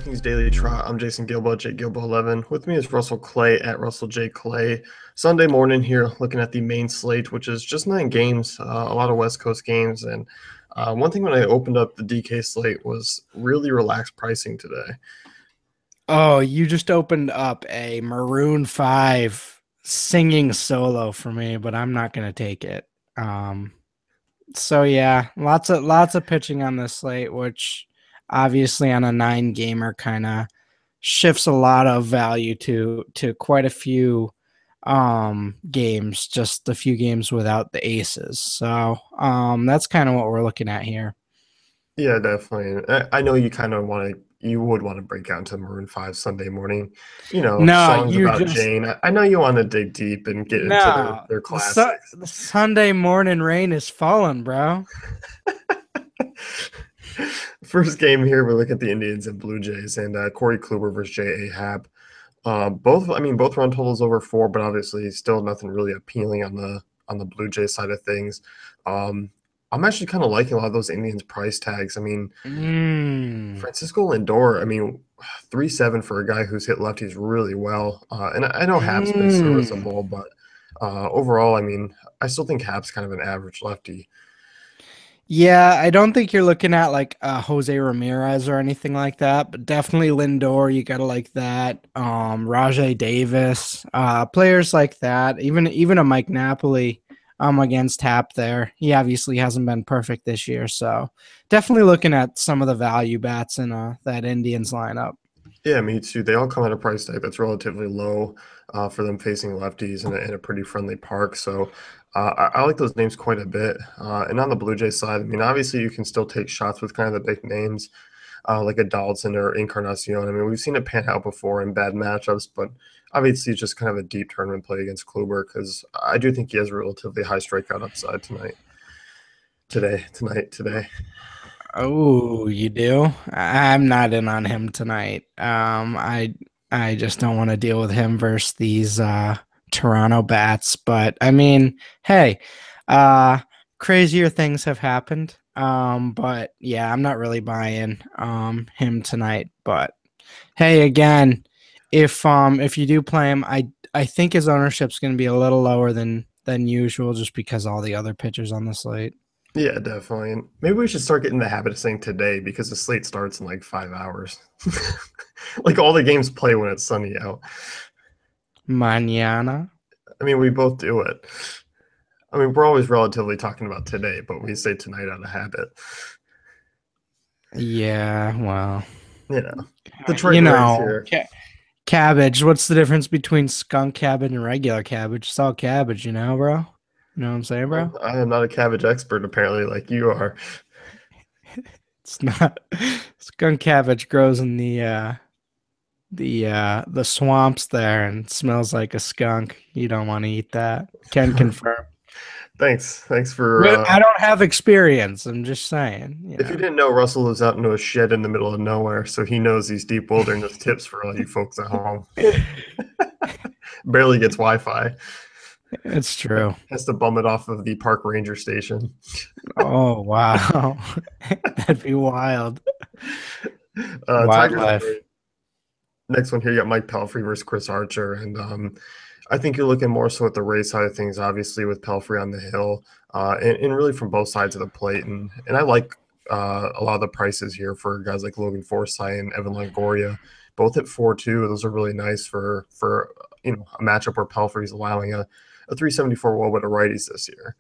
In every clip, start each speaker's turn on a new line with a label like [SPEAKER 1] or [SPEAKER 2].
[SPEAKER 1] DraftKings Daily Trot. I'm Jason Gilbo, Jake Gilbo 11. With me is Russell Clay at Russell J Clay. Sunday morning here, looking at the main slate, which is just 9 games, a lot of West Coast games. And one thing when I opened up the DK slate was really relaxed pricing today.
[SPEAKER 2] Oh, you just opened up a Maroon 5 singing solo for me, but I'm not going to take it. So yeah, lots of pitching on this slate, which obviously on a 9 gamer kind of shifts a lot of value to quite a few games, just a few games without the aces. So that's kind of what we're looking at here.
[SPEAKER 1] Yeah, definitely. I know you would want to break out into Maroon 5 Sunday morning,
[SPEAKER 2] No,
[SPEAKER 1] songs
[SPEAKER 2] you
[SPEAKER 1] about
[SPEAKER 2] just
[SPEAKER 1] Jane. I know you want to dig deep and get into
[SPEAKER 2] no.
[SPEAKER 1] their
[SPEAKER 2] The
[SPEAKER 1] classics.
[SPEAKER 2] the Sunday morning rain is falling, bro.
[SPEAKER 1] First game here, we look at the Indians and Blue Jays, and Corey Kluber versus J.A. Happ. Both run totals over 4, but obviously still nothing really appealing on the Blue Jay side of things. I'm actually kind of liking a lot of those Indians price tags. I mean,
[SPEAKER 2] Mm.
[SPEAKER 1] Francisco Lindor, 3.7 for a guy who's hit lefties really well. And I know Happ's been
[SPEAKER 2] Mm.
[SPEAKER 1] serviceable, but overall, I still think Happ's kind of an average lefty.
[SPEAKER 2] Yeah, I don't think you're looking at like Jose Ramirez or anything like that, but definitely Lindor, you gotta like that. Rajay Davis, players like that. Even a Mike Napoli against Hap there. He obviously hasn't been perfect this year, so definitely looking at some of the value bats in that Indians lineup.
[SPEAKER 1] Yeah, me too. They all come at a price tag that's relatively low for them facing lefties in a pretty friendly park. So I like those names quite a bit. And on the Blue Jays side, obviously you can still take shots with kind of the big names like a Donaldson or Encarnacion. We've seen it pan out before in bad matchups, but obviously it's just kind of a deep tournament play against Kluber because I do think he has a relatively high strikeout upside today.
[SPEAKER 2] Oh, you do? I'm not in on him tonight. I just don't want to deal with him versus these Toronto bats. But I mean, hey, uh crazier things have happened. But yeah, I'm not really buying him tonight. But hey, again, if you do play him, I think his ownership's gonna be a little lower than usual just because all the other pitchers on the slate.
[SPEAKER 1] Yeah, definitely. And maybe we should start getting the habit of saying today because the slate starts in like 5 hours. Like all the games play when it's sunny out.
[SPEAKER 2] Mañana.
[SPEAKER 1] We both do it. We're always relatively talking about today, but we say tonight out of habit.
[SPEAKER 2] Yeah, well,
[SPEAKER 1] You know,
[SPEAKER 2] you
[SPEAKER 1] Detroit Rays
[SPEAKER 2] know,
[SPEAKER 1] here.
[SPEAKER 2] cabbage. What's the difference between skunk cabbage and regular cabbage? It's all cabbage, bro. You know what I'm saying, bro?
[SPEAKER 1] Well, I am not a cabbage expert, apparently, like you are.
[SPEAKER 2] It's not skunk cabbage grows in the swamps there and smells like a skunk. You don't want to eat that. Can confirm.
[SPEAKER 1] Thanks for.
[SPEAKER 2] But I don't have experience. I'm just saying,
[SPEAKER 1] If you didn't know, Russell lives out into a shed in the middle of nowhere, so he knows these deep wilderness tips for all you folks at home. Barely gets Wi-Fi.
[SPEAKER 2] It's true.
[SPEAKER 1] Has to bum it off of the park ranger station.
[SPEAKER 2] Oh wow. That'd be wild.
[SPEAKER 1] Tigers and
[SPEAKER 2] Wildlife.
[SPEAKER 1] Braves. Next one here, you got Mike Pelfrey versus Chris Archer, and I think you're looking more so at the Rays side of things, obviously with Pelfrey on the hill, and really from both sides of the plate, and I like a lot of the prices here for guys like Logan Forsythe and Evan Longoria, both at 4.2. Those are really nice for a matchup where Pelfrey's allowing a 374 WOBA to righties this year.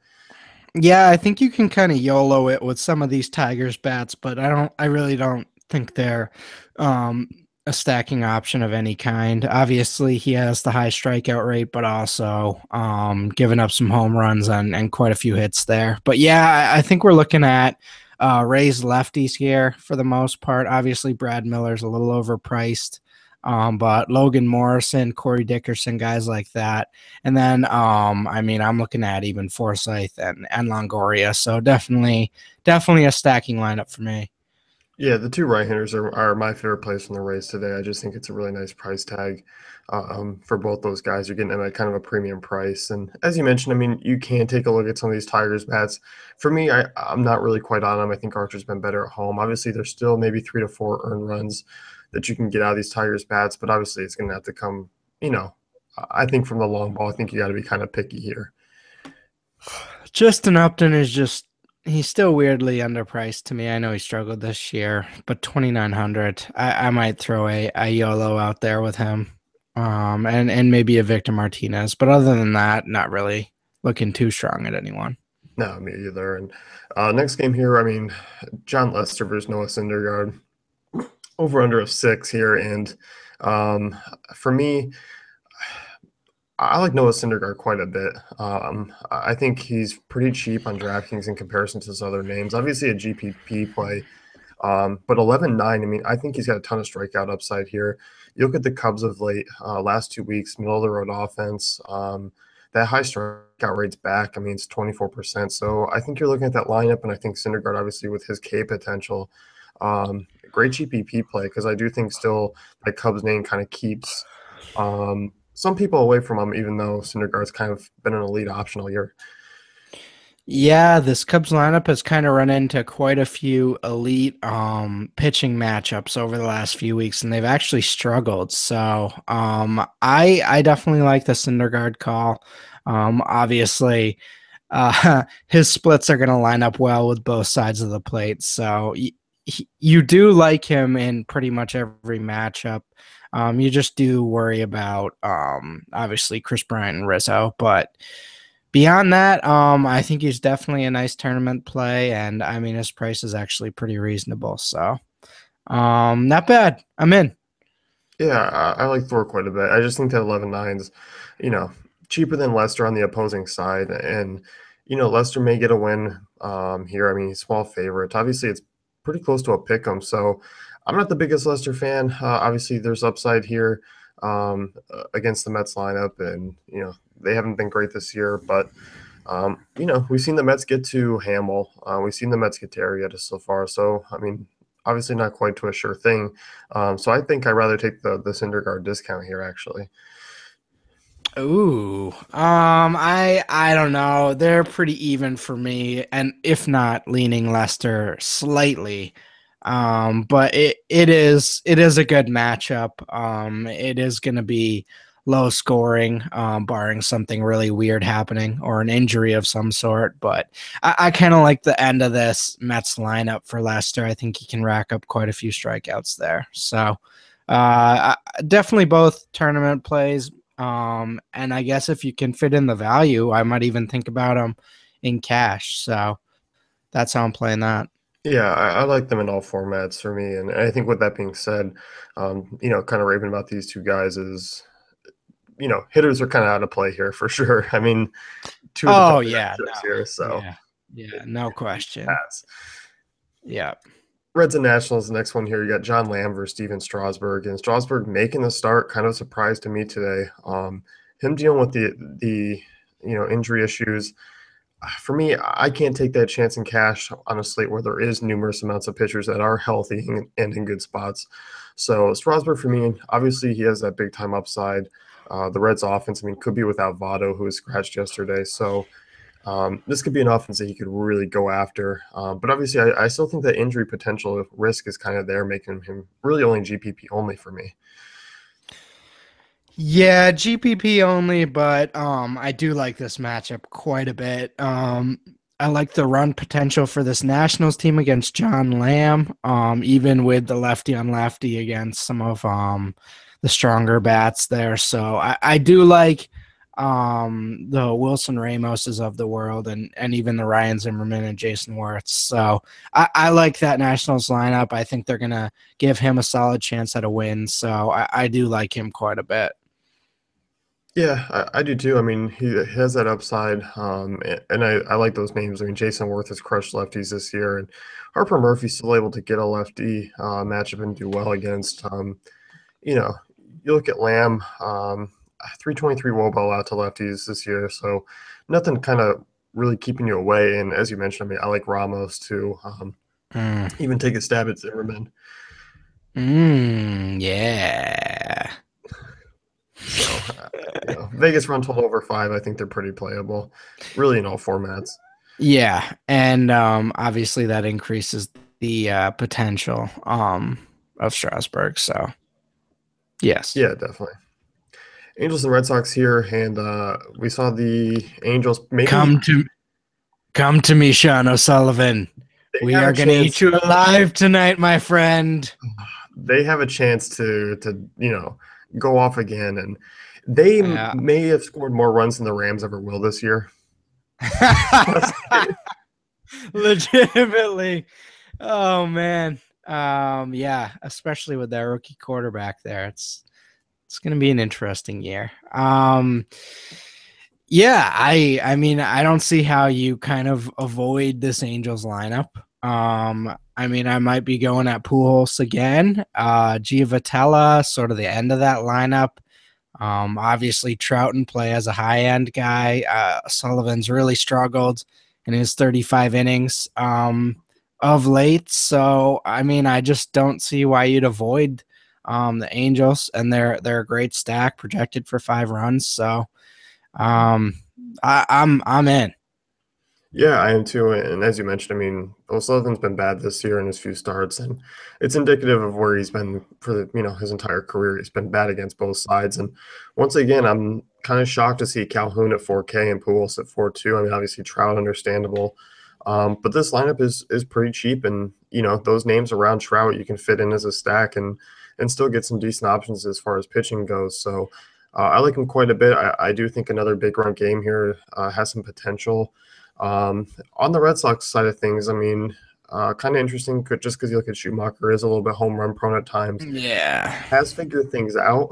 [SPEAKER 2] Yeah, I think you can kind of YOLO it with some of these Tigers bats, but I really don't think they're um a stacking option of any kind. Obviously, he has the high strikeout rate, but also giving up some home runs and quite a few hits there. But yeah, I think we're looking at Rays lefties here for the most part. Obviously, Brad Miller's a little overpriced. But Logan Morrison, Corey Dickerson, guys like that. And then, I'm looking at even Forsyth and Longoria. So definitely a stacking lineup for me.
[SPEAKER 1] Yeah, the two right-handers are my favorite plays from the Rays today. I just think it's a really nice price tag for both those guys. You're getting them at kind of a premium price. And as you mentioned, you can take a look at some of these Tigers bats. For me, I'm not really quite on them. I think Archer's been better at home. Obviously, there's still maybe 3 to 4 earned runs that you can get out of these Tigers bats, but obviously it's going to have to come, you know, I think from the long ball, I think you got to be kind of picky here.
[SPEAKER 2] Justin Upton is just he's still weirdly underpriced to me. I know he struggled this year, but 2,900. I might throw a YOLO out there with him. And maybe a Victor Martinez. But other than that, not really looking too strong at anyone.
[SPEAKER 1] No, me either. And next game here, I mean, John Lester versus Noah Syndergaard, over under of 6 here. And um, for me, I like Noah Syndergaard quite a bit. I think he's pretty cheap on DraftKings in comparison to his other names. Obviously, a GPP play, but 11-9. I mean, I think he's got a ton of strikeout upside here. You look at the Cubs of late, last 2 weeks, middle of the road offense. That high strikeout rate's back. I mean, it's 24%. So I think you're looking at that lineup, and I think Syndergaard, obviously, with his K potential, great GPP play because I do think still that Cubs name kind of keeps some people away from him, even though Syndergaard's kind of been an elite option all year.
[SPEAKER 2] Yeah, this Cubs lineup has kind of run into quite a few elite pitching matchups over the last few weeks, and they've actually struggled. So I definitely like the Syndergaard call. Obviously, his splits are going to line up well with both sides of the plate. So you do like him in pretty much every matchup. You just do worry about obviously Chris Bryant and Rizzo, but beyond that, I think he's definitely a nice tournament play, and I mean his price is actually pretty reasonable. So not bad. I'm in.
[SPEAKER 1] Yeah, I like Thor quite a bit. I just think that 11-9's, you know, cheaper than Leicester on the opposing side. And, Leicester may get a win here. I mean, he's small favorite. Obviously, it's pretty close to a pick 'em. So I'm not the biggest Leicester fan. Obviously, there's upside here against the Mets lineup. And, they haven't been great this year. But, we've seen the Mets get to Hamill. We've seen the Mets get to Arrieta so far. So, I mean, obviously not quite to a sure thing. So I think I'd rather take the Syndergaard discount here, actually.
[SPEAKER 2] Ooh, I don't know. They're pretty even for me, and if not leaning Leicester slightly. But it is a good matchup. It is going to be low scoring, barring something really weird happening or an injury of some sort. But I kind of like the end of this Mets lineup for Leicester. I think he can rack up quite a few strikeouts there. So, definitely both tournament plays. And I guess if you can fit in the value, I might even think about them in cash. So that's how I'm playing that.
[SPEAKER 1] Yeah, I like them in all formats for me. And I think with that being said, kind of raving about these two guys is, hitters are kind of out of play here for sure. I mean, two of the
[SPEAKER 2] Oh
[SPEAKER 1] better
[SPEAKER 2] yeah, no,
[SPEAKER 1] matchups here. So
[SPEAKER 2] yeah, yeah, no question.
[SPEAKER 1] pass.
[SPEAKER 2] Yeah.
[SPEAKER 1] Reds and Nationals, the next one here. You got John Lamb versus Steven Strasburg, and Strasburg making the start, kind of a surprise to me today. Him dealing with the injury issues. For me, I can't take that chance in cash on a slate where there is numerous amounts of pitchers that are healthy and in good spots. So Strasburg, for me, obviously he has that big time upside. The Reds offense, I mean, could be without Votto, who was scratched yesterday. So this could be an offense that he could really go after. But obviously, I still think that injury potential risk is kind of there, making him really only GPP only for me.
[SPEAKER 2] Yeah, GPP only, but I do like this matchup quite a bit. I like the run potential for this Nationals team against John Lamb, even with the lefty on lefty against some of the stronger bats there. So I do like the Wilson Ramoses of the world and even the Ryan Zimmerman and Jason Wirtz. So I like that Nationals lineup. I think they're gonna give him a solid chance at a win. So I do like him quite a bit.
[SPEAKER 1] Yeah, I do too. I mean, he has that upside, and I like those names. I mean, Jason Worth has crushed lefties this year, and Harper Murphy's still able to get a lefty matchup and do well against. You know, you look at Lamb, 323 Wobel out to lefties this year, so nothing kind of really keeping you away. And as you mentioned, I mean, I like Ramos too.
[SPEAKER 2] Mm.
[SPEAKER 1] Even take a stab at Zimmerman.
[SPEAKER 2] Yeah.
[SPEAKER 1] So, Vegas run total over 5. I think they're pretty playable, really in all formats.
[SPEAKER 2] Yeah, and obviously that increases the potential. of Strasburg. So yes,
[SPEAKER 1] Yeah, definitely. Angels and Red Sox here, and we saw the Angels. Maybe
[SPEAKER 2] come to come to me, Sean O'Sullivan.
[SPEAKER 1] they
[SPEAKER 2] We
[SPEAKER 1] have a
[SPEAKER 2] are gonna
[SPEAKER 1] chance.
[SPEAKER 2] eat you alive tonight, my friend.
[SPEAKER 1] They have a chance to go off again, and they
[SPEAKER 2] Yeah.
[SPEAKER 1] may have scored more runs than the Rams ever will this year. Just kidding.
[SPEAKER 2] Legitimately. Oh man. Yeah, especially with that rookie quarterback there. It's gonna be an interesting year. Yeah, I mean, I don't see how you kind of avoid this Angels lineup. I mean, I might be going at Pujols again. Giovatella, sort of the end of that lineup. Obviously, Trout in play as a high end guy. Sullivan's really struggled in his 35 innings of late. So, I mean, I just don't see why you'd avoid the Angels, and they're a great stack, projected for 5 runs. So, um, I'm in.
[SPEAKER 1] Yeah, I am too. And as you mentioned, I mean, O'Sullivan's been bad this year in his few starts, and it's indicative of where he's been for his entire career. He's been bad against both sides. And once again, I'm kind of shocked to see Calhoun at 4K and Pujols at 4.2. I mean, obviously Trout, understandable, but this lineup is pretty cheap, and those names around Trout you can fit in as a stack and still get some decent options as far as pitching goes. So I like him quite a bit. I do think another big run game here has some potential. On the Red Sox side of things, I mean, kind of interesting just because you look at Schumacher is a little bit home run prone at times.
[SPEAKER 2] Yeah.
[SPEAKER 1] Has figured things out.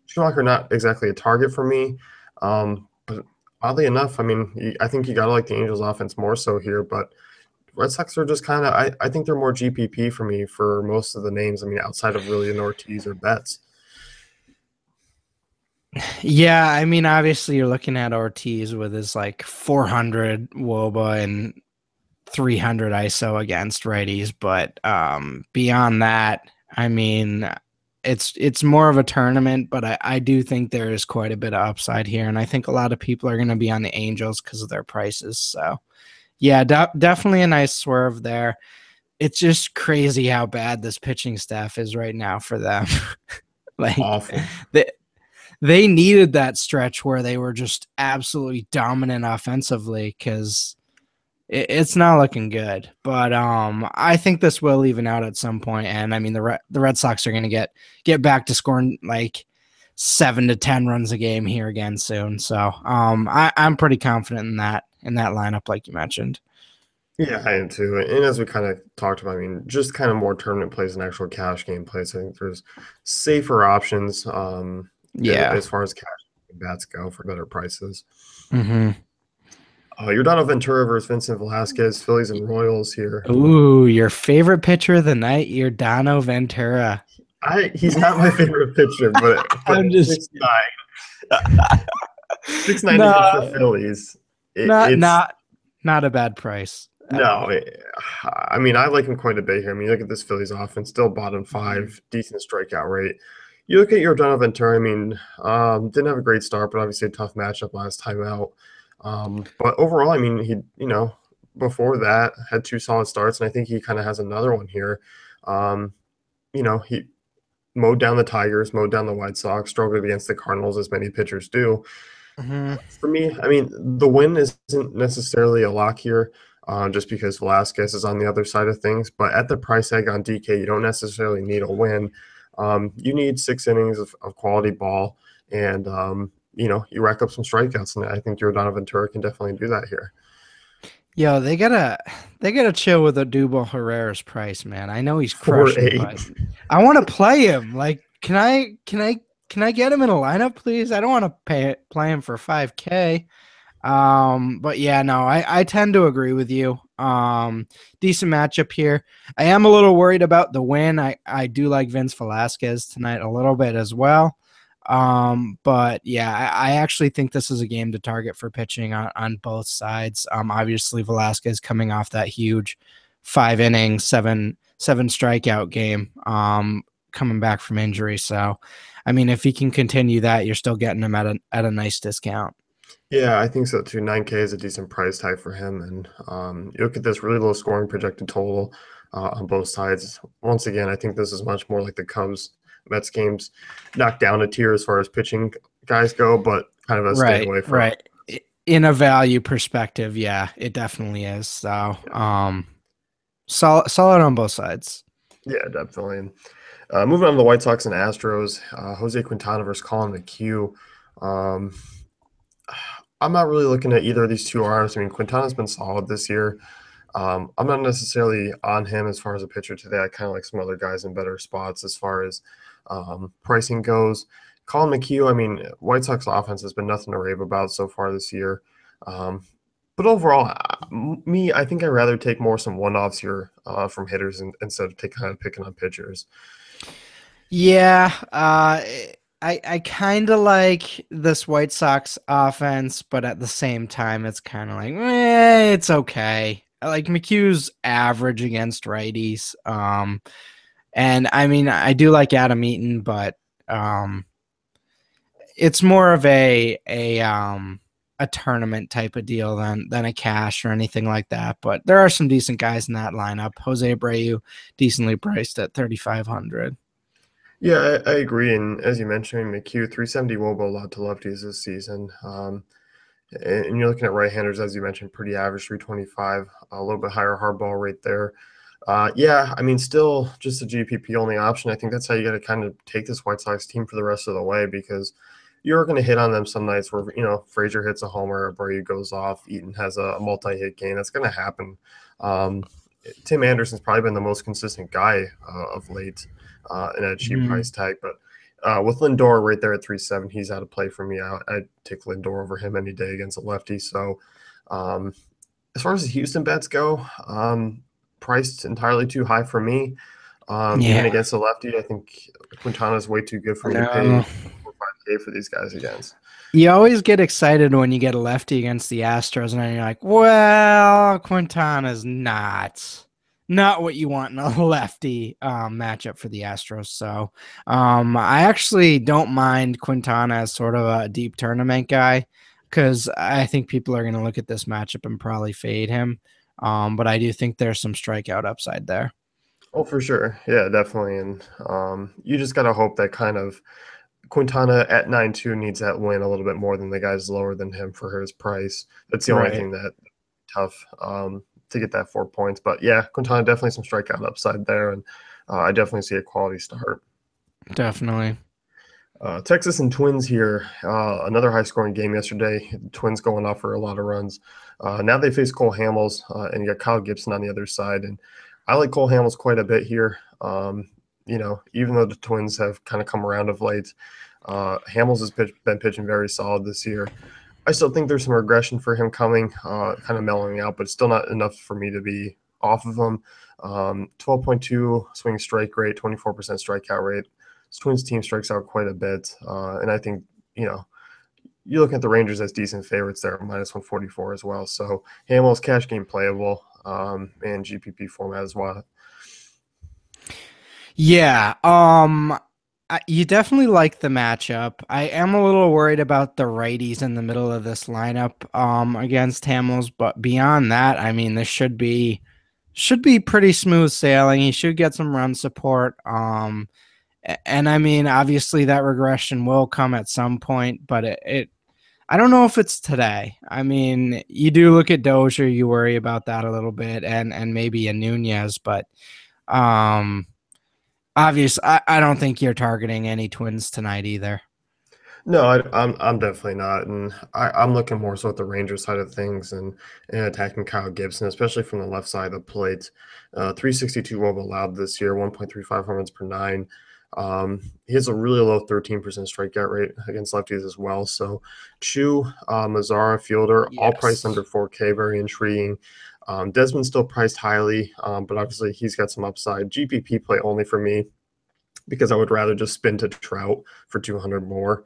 [SPEAKER 1] Schumacher not exactly a target for me, but oddly enough, I mean, I think you got to like the Angels offense more so here, but Red Sox are just kind of I think they're more GPP for me for most of the names. I mean, outside of really an Ortiz or Betts.
[SPEAKER 2] Yeah, I mean, obviously you're looking at Ortiz with his like 400 WOBA and 300 ISO against righties, but beyond that, I mean, it's more of a tournament, but I do think there is quite a bit of upside here, and I think a lot of people are going to be on the Angels because of their prices. So yeah, definitely a nice swerve there. It's just crazy how bad this pitching staff is right now for them. Like
[SPEAKER 1] Awful.
[SPEAKER 2] they they needed that stretch where they were just absolutely dominant offensively because it's not looking good. But I think this will even out at some point, and I mean the Red Sox are going to get back to scoring like 7 to 10 runs a game here again soon. So I'm pretty confident in that lineup, like you mentioned.
[SPEAKER 1] Yeah, I am too. And as we kind of talked about, I mean, just kind of more tournament plays and actual cash game plays. I think there's safer options
[SPEAKER 2] Yeah.
[SPEAKER 1] as far as cash bats go for better prices.
[SPEAKER 2] Mm-hmm.
[SPEAKER 1] Yordano Ventura versus Vincent Velasquez, Phillies and Royals here.
[SPEAKER 2] Ooh, your favorite pitcher of the night, Yordano Ventura.
[SPEAKER 1] He's not my favorite pitcher, but
[SPEAKER 2] I'm
[SPEAKER 1] at
[SPEAKER 2] just
[SPEAKER 1] 6'9", 690 for
[SPEAKER 2] no,
[SPEAKER 1] Phillies.
[SPEAKER 2] not
[SPEAKER 1] It's
[SPEAKER 2] not not a bad price at
[SPEAKER 1] no,
[SPEAKER 2] all.
[SPEAKER 1] I mean, I like him quite a bit here. I mean, you look at this Phillies offense, still bottom
[SPEAKER 2] Mhm.
[SPEAKER 1] five, decent strikeout rate. You look at Yordano Ventura, I mean, didn't have a great start, but obviously a tough matchup last time out. But overall, I mean, before that had two solid starts, and I think he kind of has another one here. Um, he mowed down the Tigers, mowed down the White Sox, struggled against the Cardinals, as many pitchers do.
[SPEAKER 2] Mhm.
[SPEAKER 1] For me, I mean, the win isn't necessarily a lock here, just because Velasquez is on the other side of things. But at the price tag on DK, you don't necessarily need a win. You need 6 innings of quality ball, and you rack up some strikeouts, and I think Giordano Ventura can definitely do that here.
[SPEAKER 2] Yo, they gotta chill with Odubel Herrera's price, man. I know he's
[SPEAKER 1] Four
[SPEAKER 2] crushing,
[SPEAKER 1] eight.
[SPEAKER 2] but I want to play him. Like, can I get him in a lineup, please? I don't want to play him for 5K. But yeah, no, I tend to agree with you. Decent matchup here. I am a little worried about the win. I do like Vince Velasquez tonight a little bit as well. But yeah, I actually think this is a game to target for pitching on both sides. Obviously Velasquez coming off that huge 5 inning, seven strikeout game, coming back from injury. So, I mean, if he can continue that, you're still getting him at a nice discount.
[SPEAKER 1] Yeah, I think so too. 9K is a decent price tag for him, and you look at this really low scoring projected total. on both sides. Once again, I think this is much more like the Cubs Mets games, knocked down a tier as far as pitching guys go, but kind of a stay
[SPEAKER 2] Right,
[SPEAKER 1] away from.
[SPEAKER 2] right. In a value perspective, yeah, it definitely is. So, solid on both sides.
[SPEAKER 1] Yeah, definitely. And, moving on to the White Sox and Astros, Jose Quintana versus Colin McHugh. Um, I'm not really looking at either of these two arms. I mean, Quintana's been solid this year. I'm not necessarily on him as far as a pitcher today. I kind of like some other guys in better spots as far as pricing goes. Colin McHugh, I mean, White Sox offense has been nothing to rave about so far this year. Um, but overall, I think I'd rather take more some one-offs here from hitters instead of kind of picking on pitchers.
[SPEAKER 2] Yeah, I kind of like this White Sox offense, but at the same time, it's kind of like, it's okay. Like McHugh's average against righties. And I mean, I do like Adam Eaton, but um, it's more of a tournament type of deal than a cash or anything like that. But there are some decent guys in that lineup. Jose Abreu, decently priced at 3,500.
[SPEAKER 1] Yeah, I agree. And as you mentioned, McHugh, 370 Wobo allowed to lefties this season. And you're looking at right-handers, as you mentioned, pretty average, 325, a little bit higher hard ball rate there. Yeah, I mean, still just a GPP only option. I think that's how you got to kind of take this White Sox team for the rest of the way because you're going to hit on them some nights where, Frazier hits a homer, Abreu goes off, Eaton has a multi-hit game. That's going to happen. Um, Tim Anderson's probably been the most consistent guy of late in a cheap
[SPEAKER 2] Mhm.
[SPEAKER 1] price tag, but with Lindor right there at 3.7, he's out of play for me. I'd take Lindor over him any day against a lefty. So, um, as far as the Houston bets go, priced entirely too high for me. Even
[SPEAKER 2] Yeah,
[SPEAKER 1] against a lefty, I think Quintana is way too good for
[SPEAKER 2] I
[SPEAKER 1] me to pay
[SPEAKER 2] know.
[SPEAKER 1] 5K for these guys against.
[SPEAKER 2] You always get excited when you get a lefty against the Astros, and then you're like, well, Quintana's not what you want in a lefty matchup for the Astros. So I actually don't mind Quintana as sort of a deep tournament guy because I think people are going to look at this matchup and probably fade him. But I do think there's some strikeout upside there.
[SPEAKER 1] Oh, for sure. Yeah, definitely. And you just got to hope that kind of Quintana at 9.2 needs that win a little bit more than the guys lower than him for his price. That's the only
[SPEAKER 2] Right.
[SPEAKER 1] thing that tough to get that 4 points. But yeah, Quintana definitely some strikeout upside there, and I definitely see a quality start.
[SPEAKER 2] Definitely.
[SPEAKER 1] Texas and Twins here. Another high scoring game yesterday. The Twins going off for a lot of runs. Now they face Cole Hamels, and you got Kyle Gibson on the other side. And I like Cole Hamels quite a bit here. Even though the Twins have kind of come around of late, Hamels has been pitching very solid this year. I still think there's some regression for him coming, kind of mellowing out, but still not enough for me to be off of him. 12.2 swing strike rate, 24% strikeout rate. This Twins team strikes out quite a bit, and I think you look at the Rangers as decent favorites there, minus 144 as well. So Hamels cash game playable, and GPP format as well.
[SPEAKER 2] Yeah. You definitely like the matchup. I am a little worried about the righties in the middle of this lineup against Hamels, but beyond that, I mean, this should be pretty smooth sailing. He should get some run support. And I mean, obviously that regression will come at some point, but I don't know if it's today. I mean, you do look at Dozier, you worry about that a little bit, and maybe a Nunez, but um obvious, I don't think you're targeting any Twins tonight either.
[SPEAKER 1] No, I'm definitely not, and I'm looking more so at the Rangers side of things and attacking Kyle Gibson, especially from the left side of the plate. 362 WOBA allowed this year, 1.35 home runs per nine. He has a really low 13% strikeout rate against lefties as well. So Chu, Mazzara, Fielder, all priced
[SPEAKER 2] Yes.
[SPEAKER 1] under 4K, very intriguing. Desmond's still priced highly, but obviously he's got some upside. GPP play only for me because I would rather just spin to Trout for 200 more.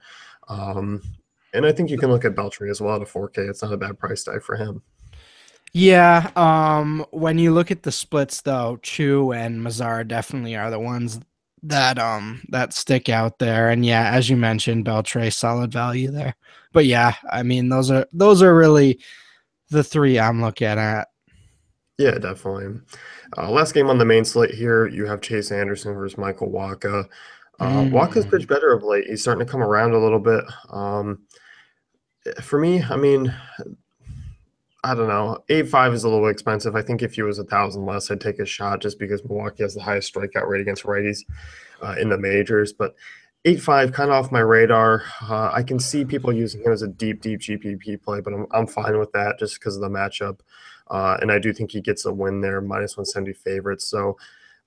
[SPEAKER 1] Um, and I think you can look at Beltry as well at a 4K. It's not a bad price tag for him.
[SPEAKER 2] Yeah, when you look at the splits though, Chu and Mazar definitely are the ones that stick out there. And yeah, as you mentioned, Beltray solid value there. But yeah, I mean those are really the three I'm looking at.
[SPEAKER 1] Yeah, definitely. Last game on the main slate here, you have Chase Anderson versus Michael Waka. Waka's
[SPEAKER 2] Mm.
[SPEAKER 1] pitched better of late. He's starting to come around a little bit. For me, I mean, I don't know. 8.5 is a little expensive. I think if he was 1,000 less, I'd take a shot just because Milwaukee has the highest strikeout rate against righties in the majors. But 8.5 kind of off my radar. I can see people using him as a deep GPP play, but I'm fine with that just because of the matchup. And I do think he gets a win there, minus 170 favorites. So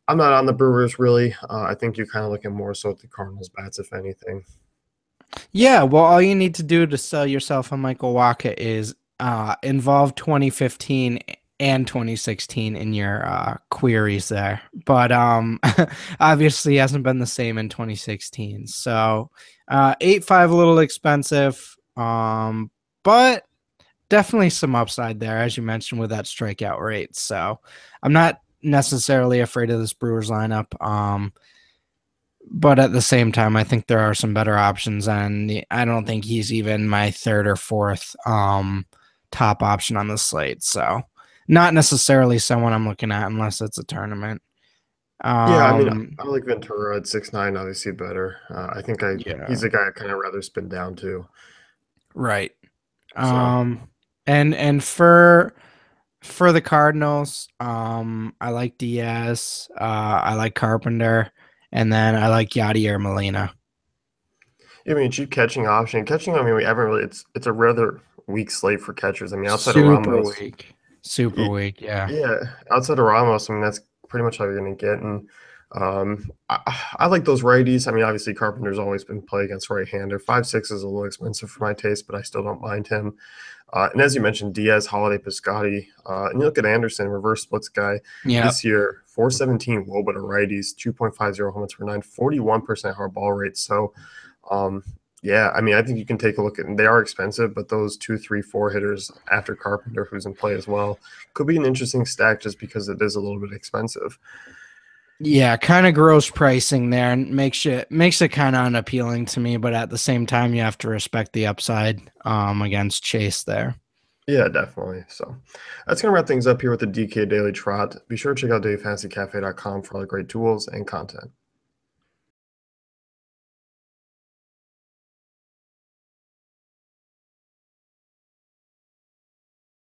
[SPEAKER 1] I'm not on the Brewers really. I think you're kind of looking more so at the Cardinals bats, if anything.
[SPEAKER 2] Yeah, well, all you need to do to sell yourself on Michael Wacha is involve 2015 and 2016 in your queries there. But obviously hasn't been the same in 2016. So 8.5 a little expensive. But definitely some upside there, as you mentioned, with that strikeout rate. So I'm not necessarily afraid of this Brewers lineup. But at the same time, I think there are some better options, and I don't think he's even my third or fourth top option on the slate. So, not necessarily someone I'm looking at unless it's a tournament.
[SPEAKER 1] Yeah, I mean,
[SPEAKER 2] Um,
[SPEAKER 1] I like Ventura at 6'9", obviously better. I think he's
[SPEAKER 2] yeah,
[SPEAKER 1] the guy I kind of rather spin down to.
[SPEAKER 2] right.
[SPEAKER 1] So
[SPEAKER 2] Um, and for the Cardinals, I like Diaz, I like Carpenter, and then I like Yadier Molina.
[SPEAKER 1] I mean, cheap catching option. Catching, I mean, we haven't really. It's a rather weak slate for catchers. I mean, outside of
[SPEAKER 2] Super
[SPEAKER 1] Ramos,
[SPEAKER 2] weak. Super
[SPEAKER 1] y-
[SPEAKER 2] weak, yeah.
[SPEAKER 1] yeah, outside of Ramos, I mean, that's pretty much all you're going to get. And I like those righties. I mean, obviously Carpenter's always been play against right-hander. 5.6 is a little expensive for my taste, but I still don't mind him. And as you mentioned, Diaz, Holiday, Piscotty, and you look at Anderson, reverse splits guy
[SPEAKER 2] Yeah.
[SPEAKER 1] this year, 417 WOBA to righties, 2.50 home runs per nine, 41% hard ball rate. So, um, yeah, I mean, I think you can take a look at. They are expensive, but those 2, 3, 4 hitters after Carpenter, who's in play as well, could be an interesting stack just because it is a little bit expensive.
[SPEAKER 2] Yeah, kind of gross pricing there and makes it kind of unappealing to me, but at the same time you have to respect the upside against Chase there.
[SPEAKER 1] Yeah, definitely. So that's going to wrap things up here with the DK Daily Trot. Be sure to check out dailyfantasycafe.com for all the great tools and content.